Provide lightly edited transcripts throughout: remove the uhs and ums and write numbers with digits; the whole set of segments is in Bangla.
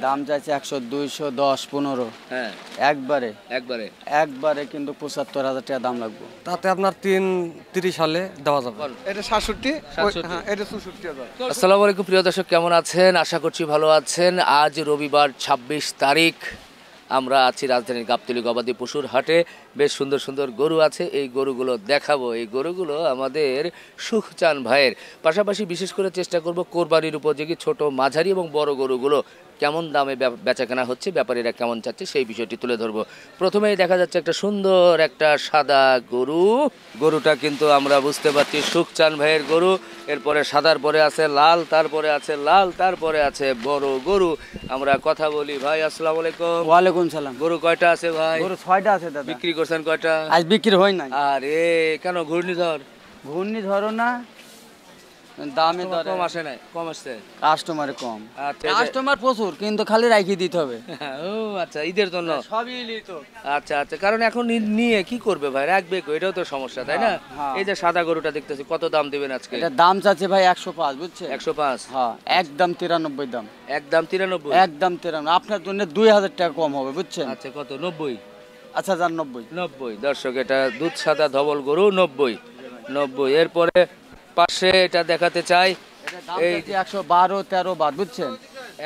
দাম চাইছে 100, 200, 10, 15। হ্যাঁ একবারে একবারে একবারে কিন্তু 75,000 টাকা দাম লাগবে। তাতে আপনার 30 সালে দেওয়া যাবে। এটা 67, 67 হ্যাঁ এটা 64,000। আসসালামু আলাইকুম প্রিয় দর্শক, কেমন আছেন? আশা করছি ভালো আছেন। আজ রবিবার 26 তারিখ, আমরা আছি রাজধানীর গাবতলী গবাদি পশুর হাটে। বেশ সুন্দর সুন্দর গরু আছে, এই গরুগুলো দেখাবো। এই গরুগুলো আমাদের সুখচান ভাইয়ের। পাশাপাশি বিশেষ করে চেষ্টা করব কোরবানির উপযোগী ছোট মাঝারি এবং বড় গরুগুলো কেমন দামে বেচাকেনা হচ্ছে, ব্যাপারীরা কেমন চাচ্ছে সেই বিষয়টি তুলে ধরবো। প্রথমেই দেখা যাচ্ছে একটা সুন্দর একটা সাদা গরু। গরুটা কিন্তু আমরা বুঝতে পারছি সুখচান ভাইয়ের গরু। এরপরে সাদার পরে আছে লাল, তারপরে আছে লাল, তারপরে আছে বড় গরু। আমরা কথা বলি। ভাই আসসালামু আলাইকুম। ওয়ালাইকুম সালাম। গরু কয়টা আছে ভাই? গরু 6টা আছে দাদা। বিক্রি করছেন কয়টা? আজ বিক্রি হয় নাই। আরে কেন, ঘূর্ণিঝড়? ঘূর্ণিঝড় না, দামে দরে কম আসে নাই? কম আসছে? কাস্টমার কম। আচ্ছা কাস্টমার প্রচুর, কিন্তু খালি রাখি দিতে হবে। ও আচ্ছা, ঈদের জন্য। সবই লিত। আচ্ছা আচ্ছা, কারণ এখন নিয়ে কি করবে ভাই, রাখবে কো, এটাও তো সমস্যা, তাই না? হ্যাঁ। এই যে সাদা গরুটা দেখতেছি, কত দাম দিবেন আজকে? এটা দাম চাচ্ছে ভাই 105, বুঝছেন? 105? হ্যাঁ, একদম 93 দাম। একদম 93? একদম 93। আপনার জন্য 2000 টাকা কম হবে, বুঝছেন? আচ্ছা, কত? 90? আচ্ছা যান 90। 90। দর্শক, এটা দুধ সাদা ধবল গরু, 90। এরপরে পাশে এটা দেখাতে চাই, এই 112, 13 বাদ, বুঝছেন?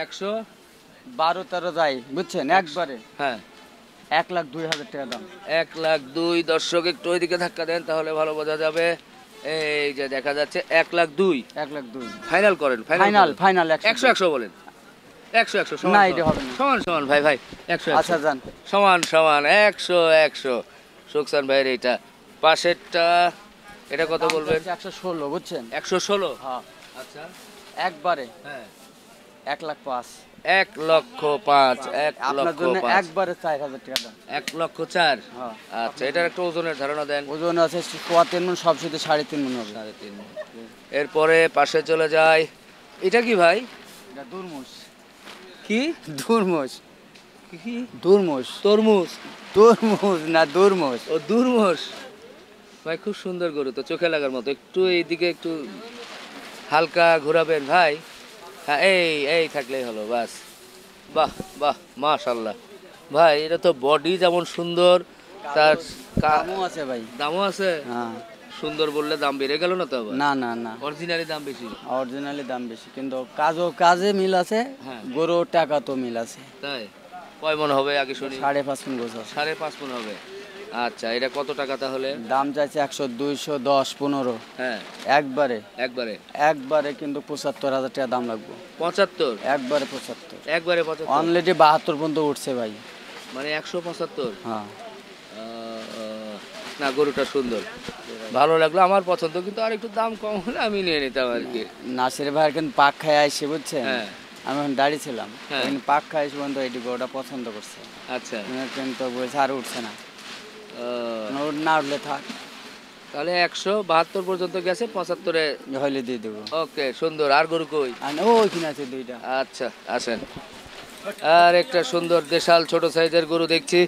112, 13 যাই, বুঝছেন? একবারে হ্যাঁ 1,02,000 টাকা দাম। 1,02,000। দর্শক একটু ওইদিকে ধাক্কা দেন, তাহলে ভালো বোঝা যাবে। এই যে দেখা যাচ্ছে 1,02,000। 1,02,000 ফাইনাল করেন, ফাইনাল। 100 বলেন। 100 না, এটা হবে না। সমান ভাই 100। আচ্ছা যান। সমান 100। সুখসান ভাইয়ের এইটা। পাশেরটা এটা কত বলবেন? 116, বুঝছেন? 116? হ্যাঁ আচ্ছা, একবারে হ্যাঁ 1,05,000। 1,05,000। আপনার জন্য 1,05,000। একবারে 4,000 টাকা দাম। 1,04,000? হ্যাঁ। আচ্ছা, এটার একটা ওজনের ধারণা দেন। ওজন আছে 3 মণ, সব শুধু 3.5 মণ হবে। 3.5। এরপরে পাশে চলে যায়, এটা কি ভাই? এটা দুরমুস। কি দুরমুস? কি? দুরমুস। তরমুজ? দুরমুস না, দুরমুস। ও দুর্মস ভাই, খুব সুন্দর গরু তো, চোখে লাগার মতো। একটু এইদিকে একটু হালকা ঘোরাবেন ভাই। হ্যাঁ, এই থাকলেই হলো, বাস। বাহ বাহ, মাশাআল্লাহ ভাই। এটা তো বডি যেমন সুন্দর, তার দামও আছে ভাই। দামও আছে। হ্যাঁ। সুন্দর বললে দাম বেড়ে গেল না তো আবার? না না না, অরিজিনালি দাম বেশি। অরিজিনালি দাম বেশি, কিন্তু কাজে মিল আছে। হ্যাঁ। গরুর টাকা তো মিল আছে। তাই? কয় মন হবে আগে শুনি? 5.5 মণ গোছ আছে। 5.5 মন হবে। আচ্ছা, এটা কত টাকা তাহলে? দাম চাইছে 100, 200, 10, 15। হ্যাঁ একবারে একবারে একবারে কিন্তু 75,000 টাকা দাম লাগবে। 75? একবারে 75। একবারে 75? অলরেডি 72 পর্যন্ত উঠছে ভাই। মানে 175? হ্যাঁ। না, গরুটা সুন্দর, ভালো লাগলো, আমার পছন্দ। কিন্তু আর একটু দাম কম হলে আমি নিয়ে নিতাম আর কি। নাসির ভাই কিন্তু পাক খায় আসছে, বুঝছেন? হ্যাঁ। আমি এখন দাঁড়িয়ে ছিলাম, হ্যাঁ। পাক খায় এসে পর্যন্ত এটি গরুটা পছন্দ করছে। আচ্ছা, কিন্তু বলছে আর উঠছে না, আহ, না উঠলে থাক, তাহলে 172 পর্যন্ত গেছে, 75-এ হইলে দিয়ে দেবো। ওকে, সুন্দর। আর গরু কই? ওইখানে আছে 2টা। আচ্ছা, আসেন। আর একটা সুন্দর দেশাল ছোট সাইজের গরু দেখছি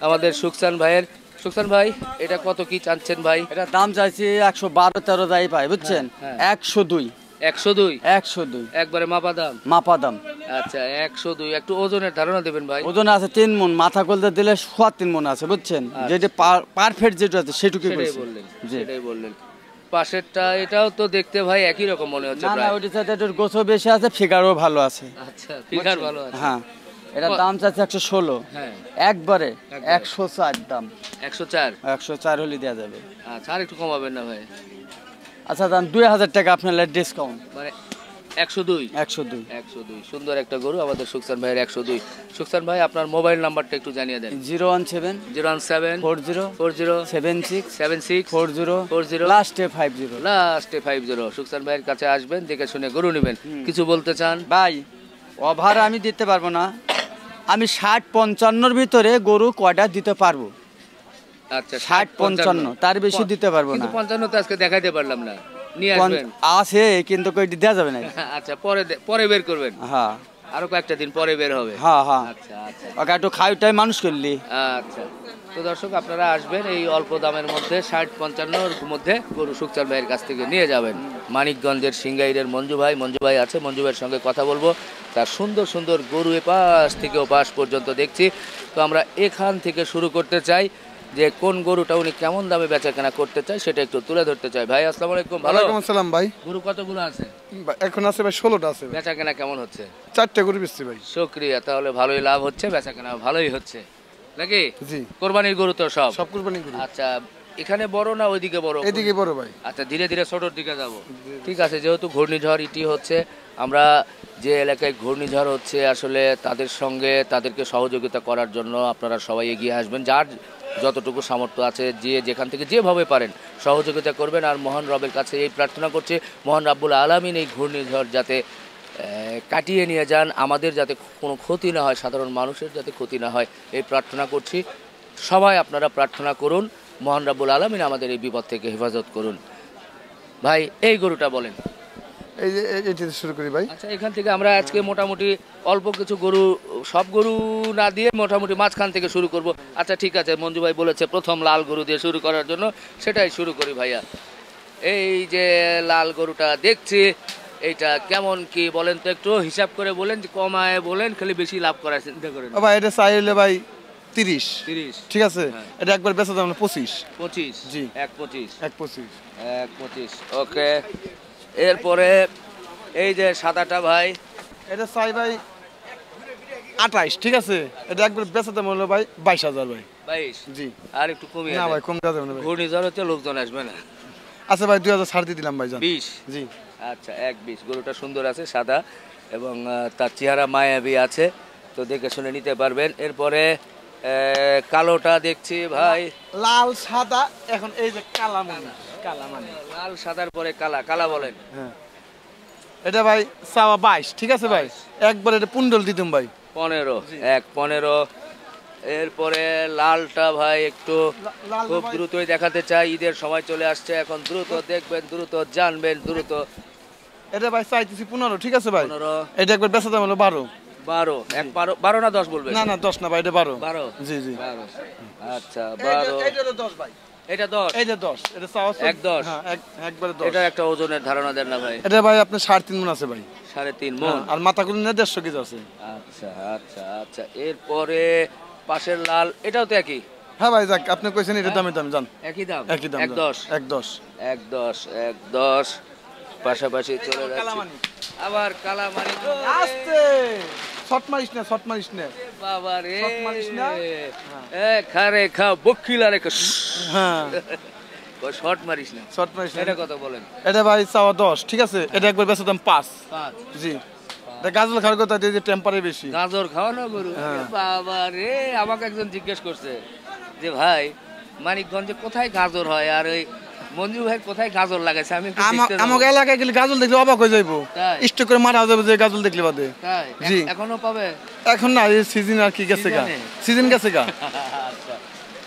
আমাদের সুখসান ভাইয়ের। সুখসান ভাই, এটা কত কি চাচ্ছেন ভাই? এটা দাম চাইছি 112, 13 যাই পাই, বুঝছেন? হ্যাঁ। 102। 102? 102 একবারে মাপা দাম? মাপা দাম। আচ্ছা, 102। একটু ওজনের ধারণা দেবেন ভাই? ওজন আছে 3 মণ, মাথা কলতে দিলে 3 মণ আছে, বুঝছেন? যেটা পারফেক্ট যেটা আছে সেটুকুই বললেন। জি, সেটাই বললেন। পাশেরটা এটাও তো দেখতে ভাই একই রকম মনে হচ্ছে না না, প্রায়। ওইটার সাথে একটু গোছও বেশি আছে, ফিগারও ভালো আছে। আচ্ছা, ফিগার ভালো আছে। হ্যাঁ। এটা দাম চাচ্ছে 116। হ্যাঁ। একবারে 104 দাম। 104? 104 হলে দেওয়া যাবে। আচ্ছা, আর একটু কমাবেন না ভাই? আচ্ছা দাম 2000 টাকা আপনার ডিসকাউন্ট। মানে 102? 102। 102। সুন্দর একটা গরু আমাদের সুখসান ভাইয়ের, 102। সুখসান ভাই, আপনার মোবাইল নাম্বারটা একটু জানিয়ে দেন। 017 017 40 40 76 76 40 40 লাস্টে 50। লাস্টে 50। সুখসান ভাইয়ের কাছে আসবেন, দেখে শুনে গরু নেবেন। কিছু বলতে চান ভাই? ওভার আমি দিতে পারবো না, আমি 60-55-র ভিতরে গরু কয়টা দিতে পারবো। আচ্ছা, 60-55, তার বেশি দিতে পারবো না। কিন্তু 55 তো আজকে দেখাইতে পারলাম না, নিয়ে আসবেন। আছে কিন্তু কয়টি দেওয়া যাবে না। আচ্ছা, পরে বের করবেন। হ্যাঁ, আরো কয়েকটা দিন পরে বের হবে। হ্যাঁ হ্যাঁ, আচ্ছা আচ্ছা ওকে একটু খাওয়াটাই মানুষ করলি। আচ্ছা, তো দর্শক আপনারা আসবেন এই অল্প দামের মধ্যে 60-55-র মধ্যে গরু সুখচাঁদ ভাইয়ের কাছ থেকে নিয়ে যাবেন। মানিকগঞ্জের সিংগাইরের মঞ্জু ভাই আছে, মঞ্জু ভাইয়ের সঙ্গে কথা বলবো। তার সুন্দর সুন্দর গরু এপাশ থেকে ওপাশ পর্যন্ত দেখছি। তো আমরা এখান থেকে শুরু করতে চাই যে কোন গরুটা উনি কেমন দামে বেচা কেনা করতে চাই সেটা একটু তুলে ধরতে চাই। ভাই আসসালামু আলাইকুম। ভালো, ওয়ালাইকুম আসসালাম ভাই। গরু কতগুলো আছে? এখন আছে ভাই 16টা আছে ভাই। বেচা কেনা কেমন হচ্ছে? 4টে গরু বেচছি ভাই। শুকরিয়া, তাহলে ভালোই লাভ হচ্ছে, বেচা কেনা ভালোই হচ্ছে নাকি? জি, কোরবানির গরু তো সব। সব কুরবানি গরু। আচ্ছা, এখানে বড় না ওইদিকে বড়? এদিকে বড় ভাই। আচ্ছা, ধীরে ধীরে ছোটোর দিকে যাব। ঠিক আছে, যেহেতু ঘূর্ণিঝড় ইটি হচ্ছে, আমরা যে এলাকায় ঘূর্ণিঝড় হচ্ছে আসলে তাদের সঙ্গে তাদেরকে সহযোগিতা করার জন্য আপনারা সবাই এগিয়ে আসবেন। যার যতটুকু সামর্থ্য আছে যে যেখান থেকে যেভাবে পারেন সহযোগিতা করবেন। আর মহান রবের কাছে এই প্রার্থনা করছে মহান রাব্বুল আলামিন এই ঘূর্ণিঝড় যাতে কাটিয়ে নিয়ে যান, আমাদের যাতে কোনো ক্ষতি না হয়, সাধারণ মানুষের যাতে ক্ষতি না হয় এই প্রার্থনা করছি। সবাই আপনারা প্রার্থনা করুন, মহান রাব্বুল আলামিন আমাদের এই বিপদ থেকে হেফাজত করুন। ভাই এই গরুটা বলেন। এই যে এইটা শুরু করি ভাই। আচ্ছা, এখান থেকে আমরা আজকে মোটামুটি অল্প কিছু গরু, সব গরু না দিয়ে মোটামুটি মাঝখান থেকে শুরু করব। আচ্ছা ঠিক আছে, মঞ্জু ভাই বলেছে প্রথম লাল গরু দিয়ে শুরু করার জন্য, সেটাই শুরু করি ভাইয়া। এই যে লাল গরুটা দেখছি, এইটা কেমন কি বলেন তো, একটু হিসাব করে বলেন, কমায় বলেন, খালি বেশি লাভ করার চিন্তা করেন। ও ভাই এটা চাইলে ভাই 30। 30, ঠিক আছে, এটা একবার বেচা দাম 25। 25, জি, 1.25, 1.25। 1.25, ওকে। এরপরে এই যে সাদাটা ভাই, এটা চাই ভাই 28। ঠিক আছে, এটা একবার বেচা দাম হলো ভাই 22,000 ভাই। 22, জি, আর একটু কমিয়ে না দেন। ভাই কম দেওয়া যাবে না ভাই। ঘূর্ণিঝড় হচ্ছে, লোকজন আসবে না। আচ্ছা ভাই 2000 ছাড় দিয়ে দিলাম ভাই জান। 20, জি, আচ্ছা 1.20। গরুটা সুন্দর আছে, সাদা, এবং তার চেহারা মায়াবী আছে, তো দেখে শুনে নিতে পারবেন। এরপরে কালোটা দেখছি ভাই, লাল সাদা, এখন এই যে কালা মানে লাল সাদার পরে কালা। কালা বলেন। হ্যাঁ, এটা ভাই চাওয়া 22। ঠিক আছে ভাই, একবার এটা পুন্ডল দিতাম ভাই। 15, 1.15। এরপরে লালটা ভাই একটু লাল খুব ভাই- দ্রুতই দেখাতে চাই, ঈদের সময় চলে আসছে, এখন দ্রুত দেখবেন, দ্রুত জানবেন, দ্রুত। এটা ভাই চাইতেছি 15। ঠিক আছে ভাই, 15, এটা একবার বেচা দাম হলো 12। 12, 12 না 10 বলবেন? না না 10 না ভাই, এটা 12। 12, জি জি, 12, আচ্ছা 12। এইটা 10 ভাই, এটা 10, এইটা 10, এটা চাওয়া 10। হ্যাঁ, একবারে 10। এটা একটা ওজনের ধারণা দেন না ভাই? এটা ভাই আপনার 3.5 মণ আছে ভাই। 3.5 মণ। হ্যাঁ, আর মাথাগুলো নিয়ে 150 কেজি আছে। আচ্ছা আচ্ছা আচ্ছা, এরপরে পাশের লাল, এটাও তো একই? হ্যাঁ ভাই যাক, আপনি কইছেন এটা দামে দাম জান। একই দাম? একই দাম 1.10, 1.10। 1.10, পাশাপাশি চলে যাচ্ছে। কালামানি। আবার কালামানি। আস্তে শট মারিস না, শট মারিস না। বাবা রে, শট মারিস না? খারে খা বকিলা রে, হ্যাঁ, শর্ট মারিস না। শট মারিস না। এটা কত বলেন? এটা ভাই চাওয়া 10। ঠিক আছে, এটা একবার বেচা দাম 5। 5। জি, এটা গাজল খাওয়ার কথা, যে টেম্পারে বেশি। গাজর খাওয়ানো গরু? হ্যাঁ। বাবা রে, আমাকে একজন জিজ্ঞেস করছে যে ভাই মানিকগঞ্জে কোথায় গাজর হয়, আর ওই মঞ্জু ভাই কোথায় গাজর লাগাইছে। আমি একটু দেখতে যাবো। আমাকে এলাকায় গেলে গাজল দেখলে অবাক হয়ে যাইবো, তাই? স্টক করে মারা যাবে যে গাজল দেখলে বাদে। তাই? জি। এখনো পাবে? এখন না, এই সিজন আর কি গেছে গা, সিজনে? সিজন গেছে গা। আচ্ছা,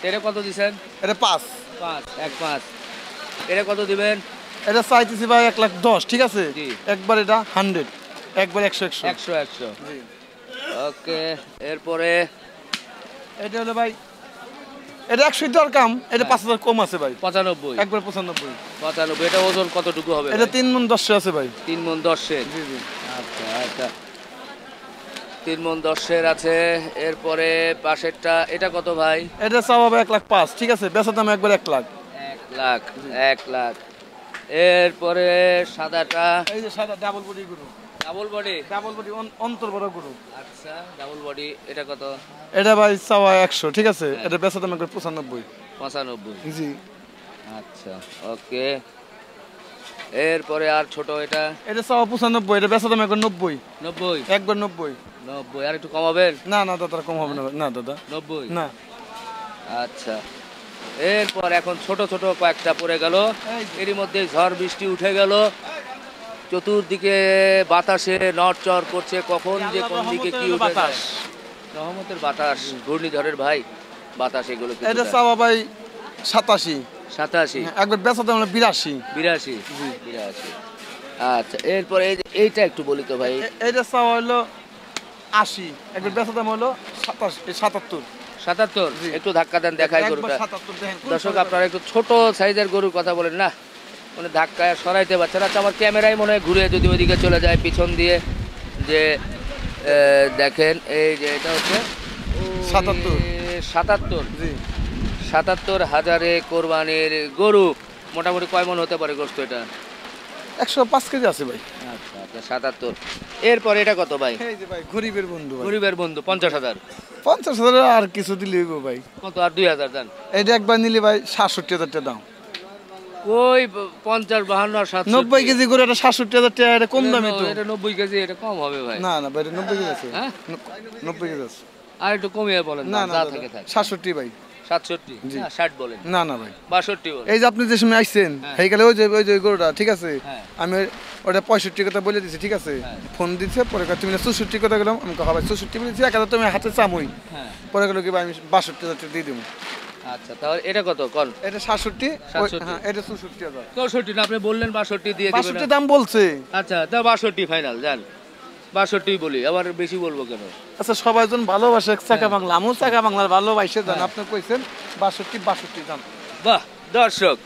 এটা কত দিছেন? এটা 5। 5, এটা কত দিবেন? এটা চাইতেছি ভাই 1,10,000। ঠিক আছে, জি। একবার এটা 100, একবার 100। 100। ওকে, এরপরে এটা হলো ভাই, এটা 100 দর কাম, এটা 5,000 কম আছে ভাই, 95, একবার 95। 95। এটা ওজন কতটুকু হবে? এটা 3 মণ 10 আছে ভাই। 3 মণ 10। জি জি, আচ্ছা আচ্ছা, 3 মণ 10 আছে। এরপরে পাশেরটা, এটা কত ভাই? এটা চাওয়া ভাই 1,05,000। ঠিক আছে, বেচা দাম একবার 1 লাখ। 1 লাখ। এরপরে সাদাটা, এই যে সাদা ডাবল বডি গরু, ডাবল বডি। ডাবল বডি অন্তর বড় গরু। আচ্ছা, ডাবল বডি, এটা কত? এটা ভাই চাওয়া 100। ঠিক আছে, এটা বেচা দাম একবার 95। 95। জি, আচ্ছা, ওকে। এরপরে আর ছোট, এটা এটা চাওয়া 95, এটা বেচা দাম একবার 90, 90। একবার 90। 90, আর একটু কমাবেন? না না দাদা, কম হবে না, না দাদা, 90। না। আচ্ছা, এরপর এখন ছোট ছোট কয়েকটা পড়ে গেল, এরই মধ্যে ঝড় বৃষ্টি উঠে গেল, চতুর্দিকে বাতাসে নড়চড় করছে, কখন যে কোন দিকে কি উঠে যায়। রহমতের বাতাস, ঘূর্ণিঝড়ের ভাই বাতাস, এগুলো কিছু এটা না। চাওয়া ভাই 87, 87, একবার বেচা দাম হলো 82। 82। আচ্ছা, এরপরে এইটা একটু বলি তো ভাই। এটা চাওয়া হলো 80, একবার বেচা দাম হলো 77। 77। একটু ধাক্কা দেন, দেখাই গরুটা। 77 দেখেন। দর্শক আপনারা একটু ছোট সাইজের গরুর কথা বলেন না, মানে ধাক্কায় সরাইতে পারছে না। আচ্ছা, আমার ক্যামেরায় মনে হয় ঘুরে যদি ওইদিকে চলে যায় পিছন দিয়ে, যে দেখেন এই যে এটা হচ্ছে 77। জি 77,000 কোরবানির গরু। মোটামুটি কয় মন হতে পারে গোস্ত এটা? 105 কেজি আছে ভাই। আচ্ছা আচ্ছা, 77। এরপরে এটা কত ভাই? এই যে ভাই গরিবের বন্ধু ভাই, গরিবের বন্ধু 50,000। 50,000 আর কিছু দিলে হইব ভাই। কত আর 2,000 দেন। এটা একবার নিলে ভাই 67,000 টাকা দাম। ওই 50, 52 আর 700। 90 কেজি করে এটা 67,000 টাকা, এটা কম দামি তো। এটা 90 কেজি, এটা কম হবে ভাই। না না ভাই, এটা 90 কেজি আছে। হ্যাঁ? 90 কেজি আছে। আর একটু কমিয়ে বলেন না না, না যা দাদা, থাকে থাকে। 67 ভাই। 67 না 60 বলেন। না না ভাই, 62 বলেন। এই যে আপনি যে সময় আইছেন হ্যাঁ। সেইকালে ওই যে গরুটা ঠিক আছে, হ্যাঁ। আমি ওটা 65 কথা বলে দিছি ঠিক আছে। হ্যাঁ। ফোন দিছে, পরে কয় তুমি না 64 কথা গেলাম, আমি কয় ভাই 64 বলেছি, একাদা তুমি হাতে চামই। হ্যাঁ। পরে গেল কি ভাই আমি 62,000 টাকা দিয়ে দেবো। আচ্ছা, তাহলে এটা কত কোন? এটা 67, 67 হ্যাঁ এটা 64,000। 64 না, আপনি বললেন 62 দিয়ে দিবেন। 62 দাম বলছে। আচ্ছা, তা 62 ফাইনাল জান। 62 বলি, আবার বেশি বলবো কেন? আচ্ছা সবাই জন ভালোবাসে চাকা বাংলা, আমিও চাকা বাংলার ভালোবাসে জান। আপনি কইছেন 62 দাম। বাহ, দর্শক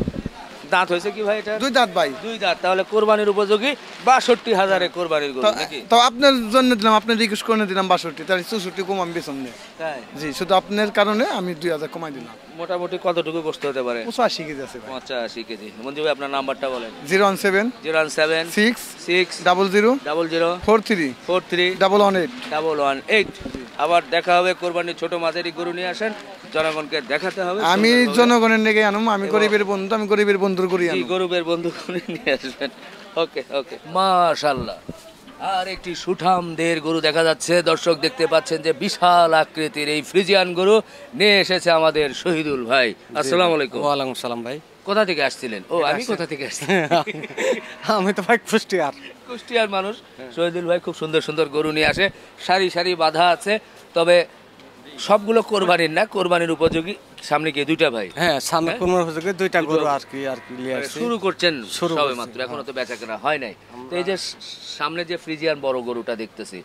দাঁত হয়েছে কি ভাই এটা? 2 দাঁত ভাই। 2 দাঁত, তাহলে কোরবানির উপযোগী 62,000 কোরবানির গরু নাকি? তো আপনার জন্য দিলাম, আপনি রিকোয়েস্ট করে দিলাম 62, তাহলে 64 কম আমি বেচম না। তাই জি, শুধু আপনার কারণে আমি 2,000 কমাই দিলাম। মোটামুটি কতটুকু গোস্ত হতে পারে? 85 কেজি আছে ভাই। 85 কেজি। মঞ্জু ভাই আপনার নাম্বারটা বলেন। 017 017 6 6 00 00 43 43 118। 118। আবার দেখা হবে কোরবানির ছোট মাঝারি গরু নিয়ে আসেন, জনগণকে দেখাতে হবে। আমি সুন্দরভাবে। জনগণের নেগে আনুম, আমি গরিবের বন্ধু, আমি গরিবের বন্ধুর করি এই আনুম। গরুবের বন্ধু করে নিয়ে আসবেন। ওকে ওকে, মাশাআল্লাহ। আর একটি সুঠামদের গরু দেখা যাচ্ছে। দর্শক দেখতে পাচ্ছেন যে বিশাল আকৃতির এই ফ্রিজিয়ান গরু নিয়ে এসেছে আমাদের শহীদুল ভাই। আসসালামু আলাইকুম। ওয়ালাইকুম সালাম ভাই। কোথা থেকে আসছিলেন? ও, আমি কোথা থেকে আসছি? আমি তো ভাই কুষ্টিয়ার। কুষ্টিয়ার মানুষ। শহীদুল ভাই খুব সুন্দর সুন্দর গরু নিয়ে আসে, সারি সারি বাঁধা আছে। তবে সবগুলো কোরবানির না, কোরবানির উপযোগী। সামনে কি 2টা ভাই? হ্যাঁ, সামনে কোন হুজুরে 2টা গরু আর কি নিয়ে আসছি। শুরু করছেন শুরু সবে করছি, মাত্র, এখনো তো বেচা কেনা হয় নাই। তো এই যে সামনে যে ফ্রিজিয়ান বড় গরুটা দেখতেছি,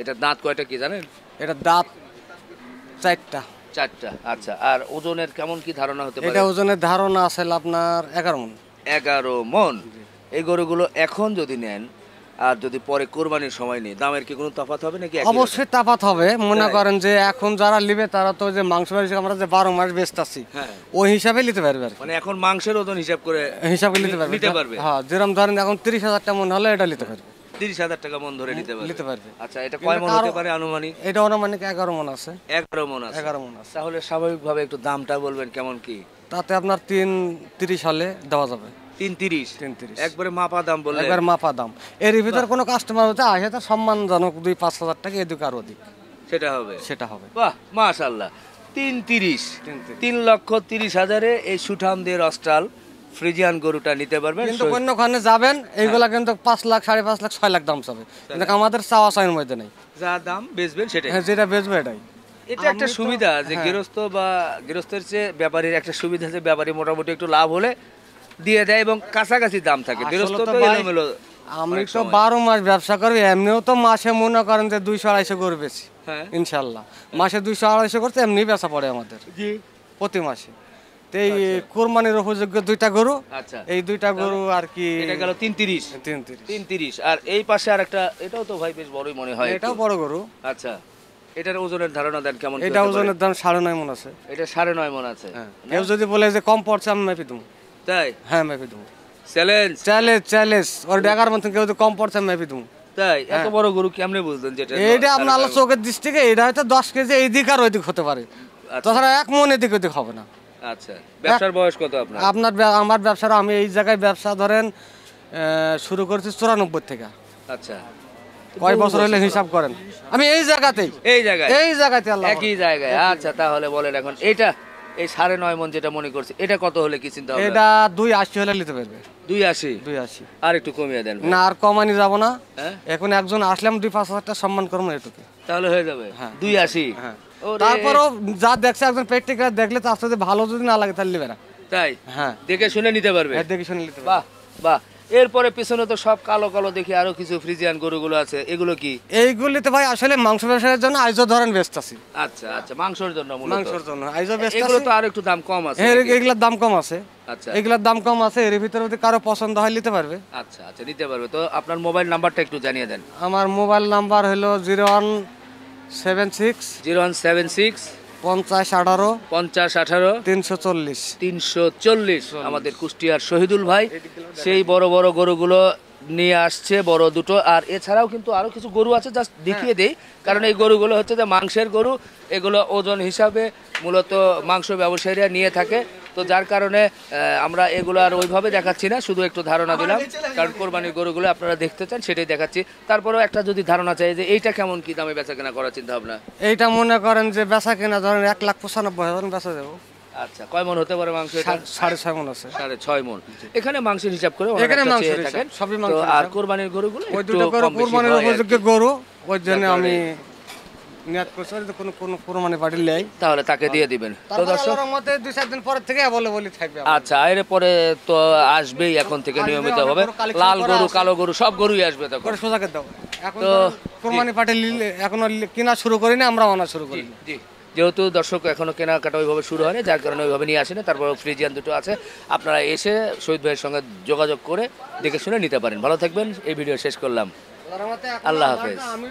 এটা দাঁত কয়টা কি জানেন? এটা দাঁত 4টা। 4টা। আচ্ছা, আর ওজনের কেমন কি ধারণা হতে পারে? এটা ওজনের ধারণা আছে আপনার 11 মণ। 11 মণ। এই গরুগুলো এখন যদি নেন আর যদি পরে কোরবানির সময় নেই, দামের কি কোনো তফাৎ হবে নাকি? অবশ্যই তাফাত হবে। মনে তাই? করেন যে এখন যারা নিবে তারা তো যে মাংস আমরা যে 12 মাস বেচতাছি, হ্যাঁ। ওই হিসাবে নিতে পারবে আর কি। মানে এখন মাংসের ওজন হিসাব করে হিসাবে নিতে পারবে। নিতে পারবে। হ্যাঁ, যেরকম ধরেন এখন 30,000 টাকা মন হলে এটা নিতে পারবে। 30,000 টাকা মন ধরে নিতে পারবে। নিতে পারবে। আচ্ছা, এটা কয় মন হতে পারে আনুমানিক? এটা অনুমানিক 11 মণ আছে। 11 মন আছে। 11 মণ আছে। তাহলে স্বাভাবিকভাবে একটু দামটা বলবেন কেমন কি? তাতে আপনার 330 হলে দেওয়া যাবে। 330। 330 একবারে মাপা দাম বললে? একবার মাপা দাম। এর ভিতর কোনো কাস্টমার হতে আসে তো সম্মানজনক 2-5 হাজার টাকা এদিকে আর ওদিক সেটা হবে। সেটা হবে। বাহ, মাশাআল্লাহ। 330। 3,30,000 এই সুঠামদের অস্ট্রাল ফ্রিজিয়ান গরুটা নিতে পারবেন। কিন্তু অন্যখানে যাবেন এইগুলা কিন্তু 5 লাখ, 5.5 লাখ, 6 লাখ দাম চাবে, কিন্তু আমাদের চাওয়া চাইয়ের মধ্যে নেই। যা দাম বেচবেন সেটাই। হ্যাঁ, যেটা বেচবো এটাই। এটা একটা সুবিধা যে গৃহস্থ বা গৃহস্থের চেয়ে ব্যাপারীর একটা সুবিধা, যে ব্যাপারী মোটামুটি একটু লাভ হলে দিয়ে দেয় এবং কাছাকাছি দাম থাকে। গৃহস্থ তো এলোমেলো। আমি তো 12 মাস ব্যবসা করি, এমনিও তো মাসে মনে করেন যে 200-250 করে বেশি। হ্যাঁ। ইনশাল্লাহ মাসে 200-250 করতে এমনি বেচা পড়ে আমাদের প্রতি মাসে। তো এই কোরবানির উপযোগ্য 2টা গরু। আচ্ছা, এই 2টা গরু আর কি। এটা গেল 330। 330। আর এই পাশে আরেকটা, এটাও তো ভাই বেশ বড়ই মনে হয়। এটাও একটু। বড় গরু। আচ্ছা, এটার ওজনের ধারণা দেন কেমন? এটা ওজনের দাম 9.5 মণ আছে। এটা 9.5 মণ আছে। কেউ যদি বলে যে কম পড়ছে আমি মেপে দেবো। তাই? হ্যাঁ, মেপে দেবো। চ্যালেঞ্জ। চ্যালেঞ্জ ওর 11 মণ কেউ যদি কম পড়ছে আমি মেপে দেবো। তাই? এত বড় গরু কেমনে বুঝলেন যেটা? এইটা আপনার আল্লাহ চোখের দৃষ্টিকে এটা হয়তো 10 কেজি এই দিক আর ওই দিক হতে পারে, তাছাড়া 1 মণ এদিক ওদিক হবে না। আচ্ছা, ব্যবসার বয়স কত আপনার? আমার ব্যবসার, আমি এই জায়গায় ব্যবসা ধরেন শুরু করেছি 94 থেকে। আচ্ছা, কয় বছর হলে হিসাব করেন? আমি এই জায়গাতেই এই জায়গাতে আল্লাহ একই জায়গায়। আচ্ছা, তাহলে বলেন এখন এটা এই 9.5 মণ যেটা মনে করছে, এটা কত হলে কি চিন্তা হবে? এটা 280 হলে নিতে পারবে। 280। আর একটু কমিয়ে দেন। না, আর কমানি যাব না। হ্যাঁ? এখন একজন আসলাম 2-5 হাজার টাকা সম্মান করবো এটুকু, তাহলে হয়ে যাবে। হ্যাঁ। 280। হ্যাঁ। ওরে, তারপরও যা দেখছে একজন প্র্যাকটিক্যাল দেখলে তার সাথে ভালো যদি না লাগে তাহলে নেবে না। তাই? হ্যাঁ, দেখে শুনে নিতে পারবে। দেখে শুনে নিতে পারবে। বাহ বাহ, এরপরে পিছনে তো সব কালো কালো দেখি আরো কিছু ফ্রিজিয়ান গরুগুলো আছে, এগুলো কি? এইগুলিতে ভাই আসলে মাংস ব্যবসায়ের জন্য আইজো ধরেন ব্যস্ত আছি। আচ্ছা আচ্ছা, মাংসের জন্য মূলত। মাংসের জন্য আইজো ব্যস্ত এগুলো আছি। তো আর একটু দাম কম আছে। এগুলোর দাম কম আছে। আচ্ছা এগুলোর দাম কম আছে, এর ভিতরে যদি কারো পছন্দ হয় নিতে পারবে। আচ্ছা আচ্ছা, নিতে পারবে। তো আপনার মোবাইল নাম্বারটা একটু জানিয়ে দেন। আমার মোবাইল নাম্বার হলো 0176 0176 50 18 50 18 340। 340। আমাদের কুষ্টিয়ার শহীদুল ভাই সেই বড় বড় গরুগুলো নিয়ে আসছে, বড় দুটো। আর এছাড়াও কিন্তু আরো কিছু গরু আছে, জাস্ট দেখিয়ে দেই, কারণ এই গরুগুলো হচ্ছে যে মাংসের গরু। এগুলো ওজন হিসাবে মূলত মাংস ব্যবসায়ীরা নিয়ে থাকে, তো যার কারণে আমরা এগুলো আর ওইভাবে দেখাচ্ছি না, শুধু একটু ধারণা দিলাম, কারণ কোরবানির গরুগুলো আপনারা দেখতে চান সেটাই দেখাচ্ছি। তারপরেও একটা যদি ধারণা চাই যে এইটা কেমন কি দামে বেচা কেনা করার চিন্তা ভাবনা? এইটা মনে করেন যে বেচা কেনা ধরেন 1,95,000 বেচা দেবো। আচ্ছা, কয় মন হতে পারে মাংস এটা? 6.5 মণ আছে। 6.5 মন। এখানে মাংসের হিসাব করে ওনারা এখানে একটা মাংসের চেয়ে হিসাব, থাকেন। সবই তো মাংসের আর হিসাব। কোরবানির গরুগুলো ওই একটু দুটো করে কম বেশি কুরবানির হয় আর উপযোগী কি। গরু, ওই জন্য তারপরে- আমি নিয়াত করছি যে কোনো কুরবানি পার্টি লাই। তাহলে তাকে দিয়ে দিবেন। তো তারপর দর্শক, আল্লাহর রহমতে 2-4 দিন পরে থেকে বলি থাকবে। আচ্ছা, এর পরে তো আসবেই এখন থেকে আসবে, নিয়মিত অনেক হবে। গরু collection লাল করা গরু, আছে। কালো গরু, সব গরুই আসবে তখন। করে সোজা করে দাও। এখন তো কুরবানি পার্টি এখনো কিনা শুরু করিনি, আমরা আনা শুরু করি। জি, যেহেতু দর্শক এখনো কেনাকাটা ওইভাবে শুরু হয়নি, যার কারণে ওইভাবে নিয়ে আসেনি। তারপর ফ্রিজিয়ান দুটো আছে, আপনারা এসে শহীদ ভাইয়ের সঙ্গে যোগাযোগ করে দেখে শুনে নিতে পারেন। ভালো থাকবেন, এই ভিডিও শেষ করলাম। আল্লাহর রহমতে এখন আল্লাহ আমার হাফেজ। না, আমি